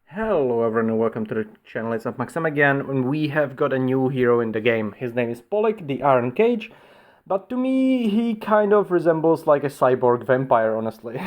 Hello everyone and welcome to the channel. It's Maxim again, and we have got a new hero in the game. His name is Polik, the Iron Cage, but to me he kind of resembles like a cyborg vampire, honestly.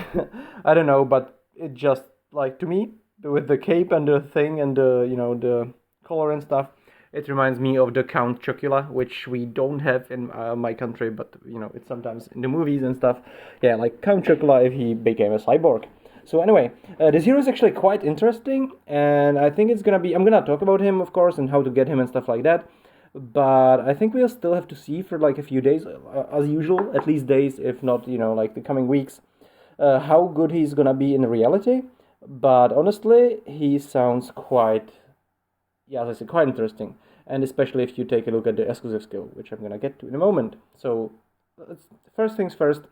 I don't know, but it just, like, to me, with the cape and the thing and the color and stuff, it reminds me of the Count Chocula, which we don't have in my country, but it's sometimes in the movies and stuff. Yeah, like Count Chocula if he became a cyborg. So anyway, this hero is actually quite interesting, and I think I'm gonna talk about him, of course, and how to get him and stuff like that. But I think we'll still have to see for like a few days, as usual, at least days, if not, like the coming weeks, how good he's gonna be in reality. But honestly, he sounds quite, yeah, as I said, quite interesting, and especially if you take a look at the exclusive skill, which I'm gonna get to in a moment. So, first things first.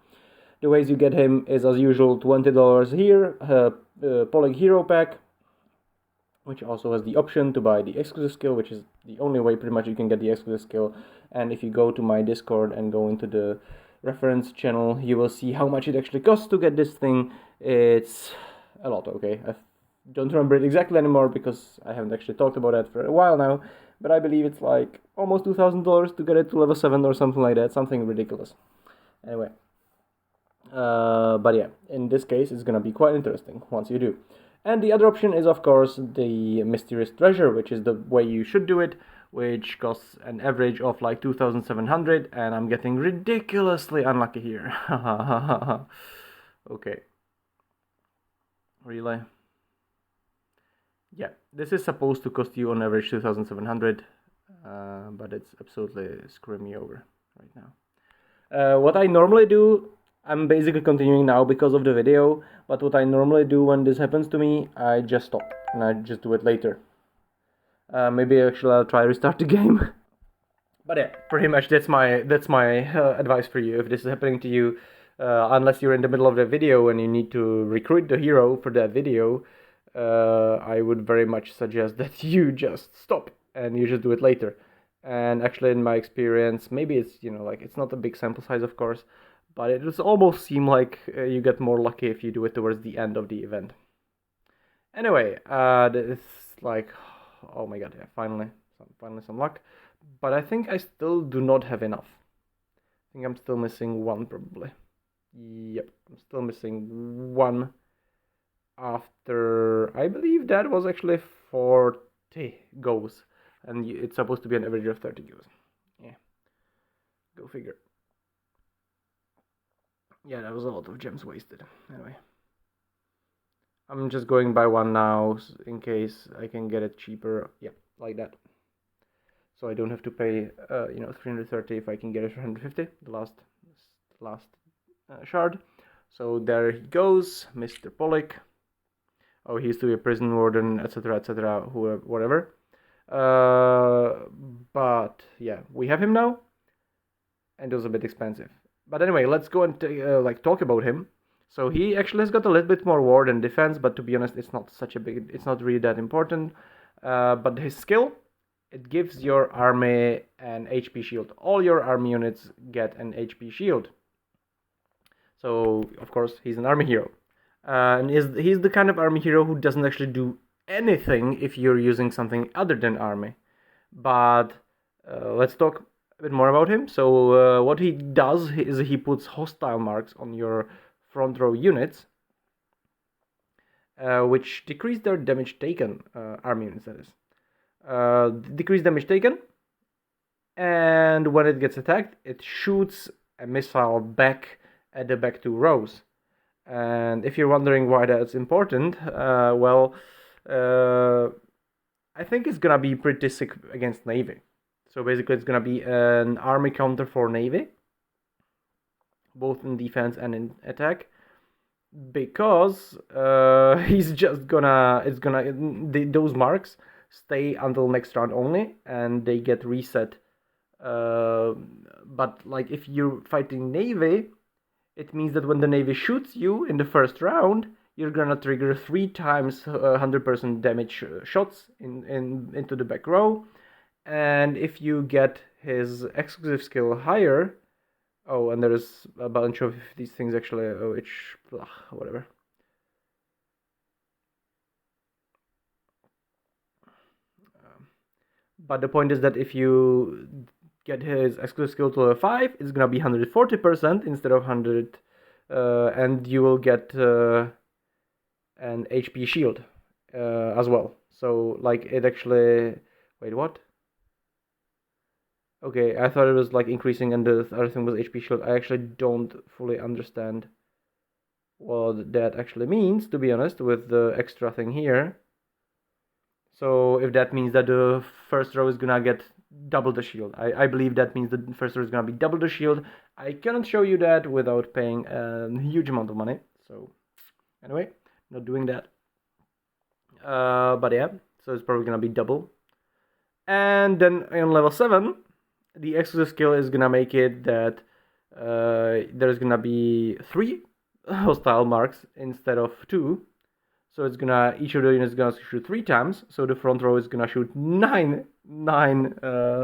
The ways you get him is, as usual, $20 here, Polig Hero Pack, which also has the option to buy the exclusive skill, which is the only way pretty much you can get the exclusive skill. And if you go to my Discord and go into the reference channel, you will see how much it actually costs to get this thing. It's a lot, okay? I don't remember it exactly anymore because I haven't actually talked about that for a while now, but I believe it's like almost $2,000 to get it to level 7 or something like that, something ridiculous. Anyway. But yeah, in this case, it's gonna be quite interesting once you do. And the other option is, of course, the Mysterious Treasure, which is the way you should do it, which costs an average of like 2,700, and I'm getting ridiculously unlucky here. Okay. Really? Yeah, this is supposed to cost you on average 2,700, but it's absolutely screwing me over right now. What I normally do, I'm basically continuing now because of the video, but what I normally do when this happens to me, I just stop and I just do it later. Maybe actually I'll try restart the game. But yeah, pretty much that's my advice for you if this is happening to you. Unless you're in the middle of the video and you need to recruit the hero for that video, I would very much suggest that you just stop and you just do it later. And actually, in my experience, maybe it's like it's not a big sample size, of course, but it does almost seem like you get more lucky if you do it towards the end of the event. Anyway, it's like, oh my god, yeah, finally some luck. But I think I still do not have enough. I think I'm still missing one, probably. Yep, I'm still missing one after, I believe that was actually 40 goes. And it's supposed to be an average of 30 goes. Yeah, go figure. Yeah, that was a lot of gems wasted. Anyway, I'm just going by one now in case I can get it cheaper. Yeah, like that. So I don't have to pay 330 if I can get it for 150, the last shard. So there he goes, Mr. Polik. Oh, he used to be a prison warden, etc., whatever. But yeah, we have him now, and it was a bit expensive. But anyway, let's go and talk about him. So he actually has got a little bit more ward and defense, but to be honest, it's not really that important. But his skill, it gives your army an HP shield. All your army units get an HP shield. So of course he's an army hero, and he's the kind of army hero who doesn't actually do anything if you're using something other than army. But let's talk a bit more about him. So what he does is he puts hostile marks on your front row units, which decrease their damage taken. Army units, that is. Decrease damage taken, and when it gets attacked, it shoots a missile back at the back two rows. And if you're wondering why that's important, I think it's gonna be pretty sick against Navy. So basically, it's gonna be an army counter for Navy, both in defense and in attack, because those marks stay until next round only, and they get reset. But like if you're fighting Navy, it means that when the Navy shoots you in the first round, you're gonna trigger 3 times 100% damage shots into the back row. And if you get his exclusive skill higher, oh, and there's a bunch of these things actually, which, whatever. But the point is that if you get his exclusive skill to level 5, it's gonna be 140% instead of 100, and you will get an HP shield as well. So like it actually, wait, what? Okay, I thought it was like increasing and the other thing was HP shield. I actually don't fully understand what that actually means, to be honest, with the extra thing here. So if that means that the first row is gonna get double the shield, I believe that means the first row is gonna be double the shield. I cannot show you that without paying a huge amount of money. So anyway, not doing that. But yeah, so it's probably gonna be double. And then on level 7, the exclusive skill is gonna make it that there's gonna be 3 hostile marks instead of 2. So it's gonna, each of the units is gonna shoot 3 times. So the front row is gonna shoot nine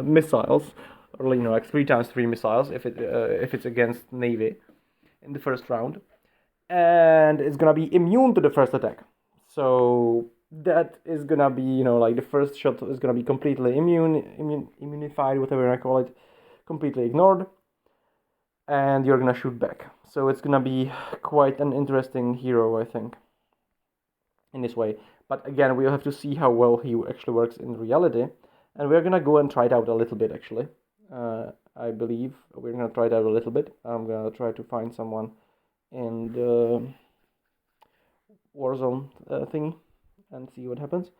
missiles, or like 3 times 3 missiles if it's against Navy in the first round, and it's gonna be immune to the first attack. So that is gonna be like the first shot is gonna be completely immunified, whatever I call it, completely ignored, and you're gonna shoot back. So it's gonna be quite an interesting hero, I think, in this way. But again, we'll have to see how well he actually works in reality, and we're gonna go and try it out a little bit actually. I believe we're gonna try it out a little bit. I'm gonna try to find someone in the Warzone thingy and see what happens.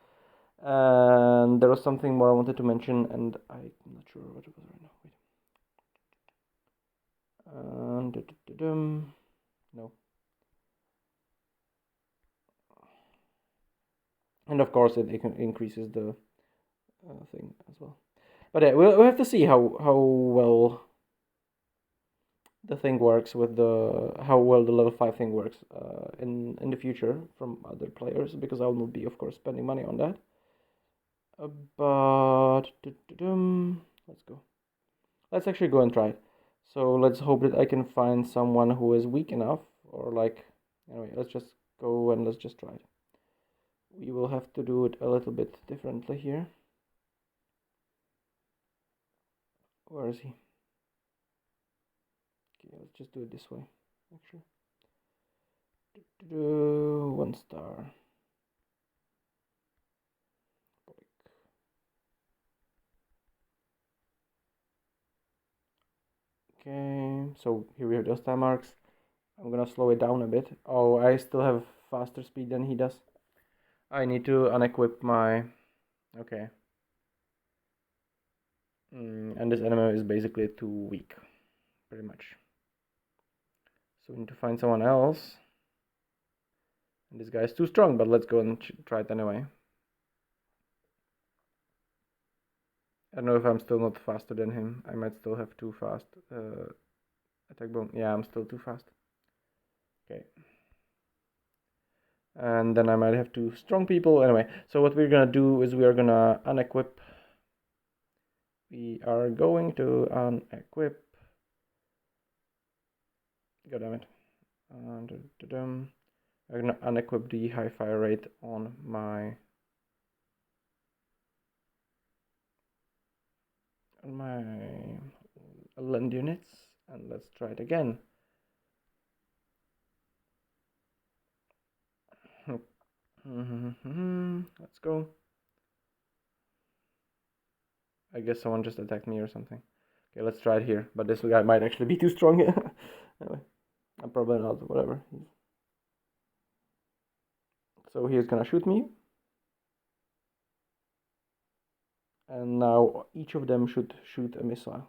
And there was something more I wanted to mention, and I'm not sure what it was right now. Wait. No. And of course, it increases the thing as well. But yeah, we'll have to see how well the thing works with how well the level 5 thing works in the future from other players, because I will not be, of course, spending money on that. But let's go. Let's actually go and try it. So let's hope that I can find someone who is weak enough, or like, anyway, let's just go and let's just try it. We will have to do it a little bit differently here. Where is he? Okay, let's just do it this way, actually. 1 star. Okay, so here we have those time marks. I'm gonna slow it down a bit. Oh, I still have faster speed than he does. I need to unequip my... Okay. And this enemy is basically too weak, pretty much. So we need to find someone else. And this guy is too strong, but let's go and try it anyway. I don't know if I'm still not faster than him. I might still have too fast attack boom. Yeah, I'm still too fast. Okay. And then I might have 2 strong people. Anyway, so what we're gonna do is we are gonna unequip. We are going to unequip. God damn it. I'm gonna unequip the high fire rate on my land units, and let's try it again. Let's go. I guess someone just attacked me or something. Okay, let's try it here, but this guy might actually be too strong. Anyway, I'm probably not, whatever. So he's gonna shoot me. And now each of them should shoot a missile.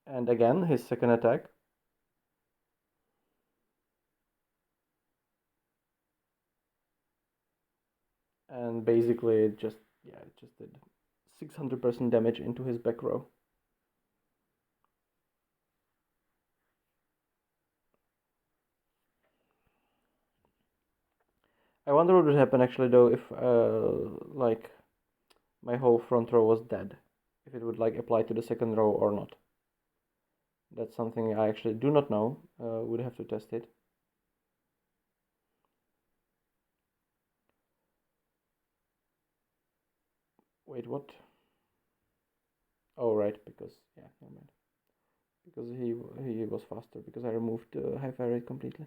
And again, his second attack. And basically it just did 600% damage into his back row. I wonder what would happen actually though if like my whole front row was dead. If it would like apply to the second row or not. That's something I actually do not know. Would have to test it. Wait, what? Oh, right, because yeah, never mind. Because he was faster because I removed the high fire rate completely.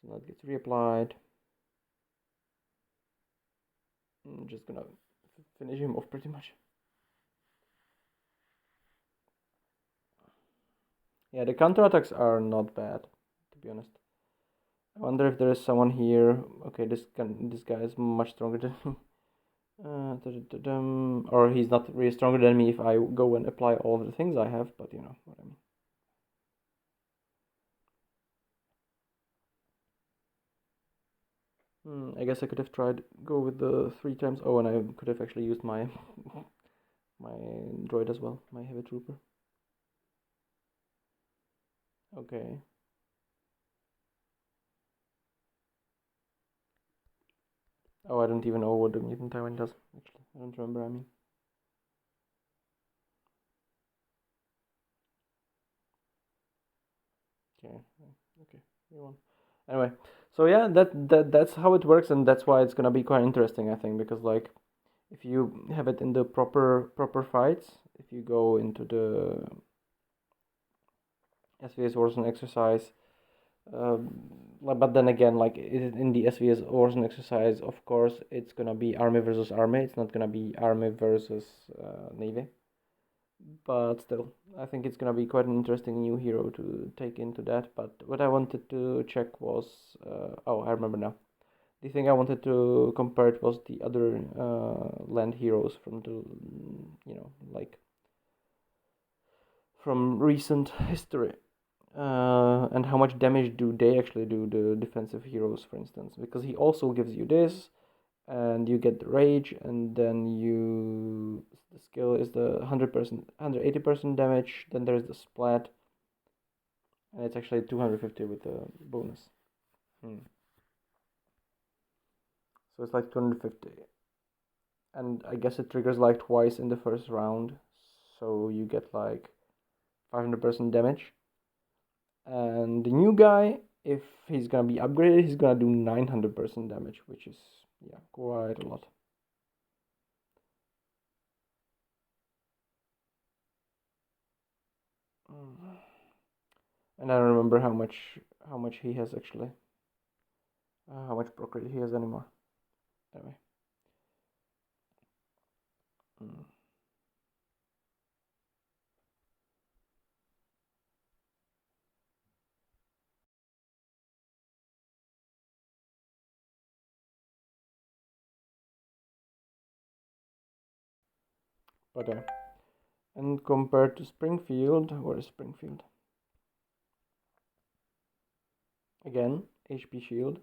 So now it gets reapplied. I'm just gonna finish him off pretty much. Yeah, the counterattacks are not bad, to be honest. I wonder if there is someone here. Okay, this guy is much stronger than me. Or he's not really stronger than me if I go and apply all the things I have, but you know what I mean. I guess I could have tried go with the 3 times. Oh, and I could have actually used my my droid as well, my heavy trooper. Okay. Oh, I don't even know what the mutant tyrant does. Actually, I don't remember. I mean. Okay. Okay. You won. Anyway, so yeah, that's how it works, and that's why it's gonna be quite interesting, I think, because like if you have it in the proper fights, if you go into the SVS Warzone exercise, but then again, like in the SVS Warzone exercise, of course, it's gonna be army versus army. It's not gonna be army versus navy. But still, I think it's gonna be quite an interesting new hero to take into that. But what I wanted to check was, oh, I remember now. The thing I wanted to compare it was the other land heroes from the, like from recent history. And how much damage do they actually do, the defensive heroes, for instance? Because he also gives you this, and you get the rage, and then the skill is the 100%, 180% damage. Then there's the splat, and it's actually 250 with the bonus. So it's like 250, and I guess it triggers like twice in the first round, so you get like 500% damage. And the new guy, if he's gonna be upgraded, he's gonna do 900% damage, which is, yeah, quite a lot. And I don't remember how much he has actually, how much proc rate he has anymore. Anyway. Mm. But and compared to Springfield, where is Springfield? Again, HP shield,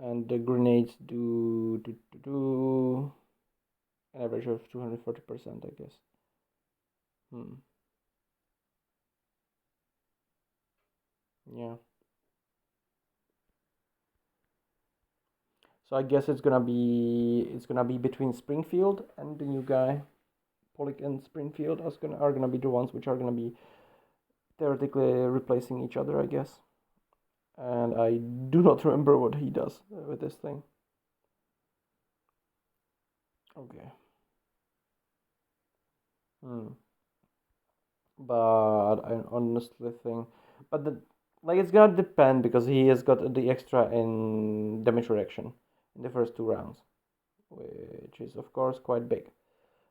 and the grenades do an average of 240%, I guess. Yeah. So I guess it's gonna be between Springfield and the new guy. Polik and Springfield are gonna be the ones which are gonna be theoretically replacing each other, I guess. And I do not remember what he does with this thing. Okay. But I honestly think, but it's gonna depend because he has got the extra in damage reduction in the first 2 rounds, which is of course quite big.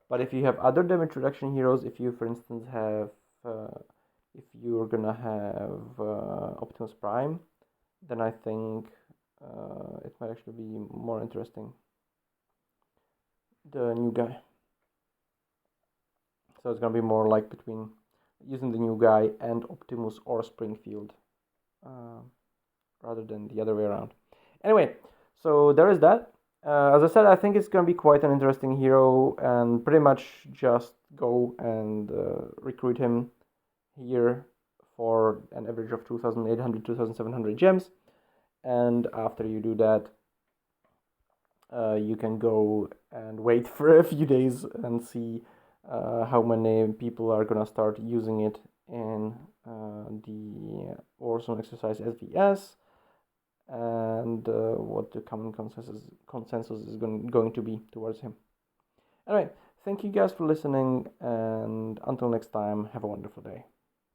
But if you have other damage reduction heroes, if you, for instance, have, if you're gonna have Optimus Prime, then I think it might actually be more interesting. The new guy. So it's gonna be more like between using the new guy and Optimus or Springfield, uh, rather than the other way around. Anyway, so there is that. As I said, I think it's gonna be quite an interesting hero, and pretty much just go and recruit him here for an average of 2,800, 2,700 gems. And after you do that, you can go and wait for a few days and see how many people are gonna start using it in the Warzone exercise SVS, and what the common consensus is going to be towards him. Anyway, thank you guys for listening, and until next time, have a wonderful day.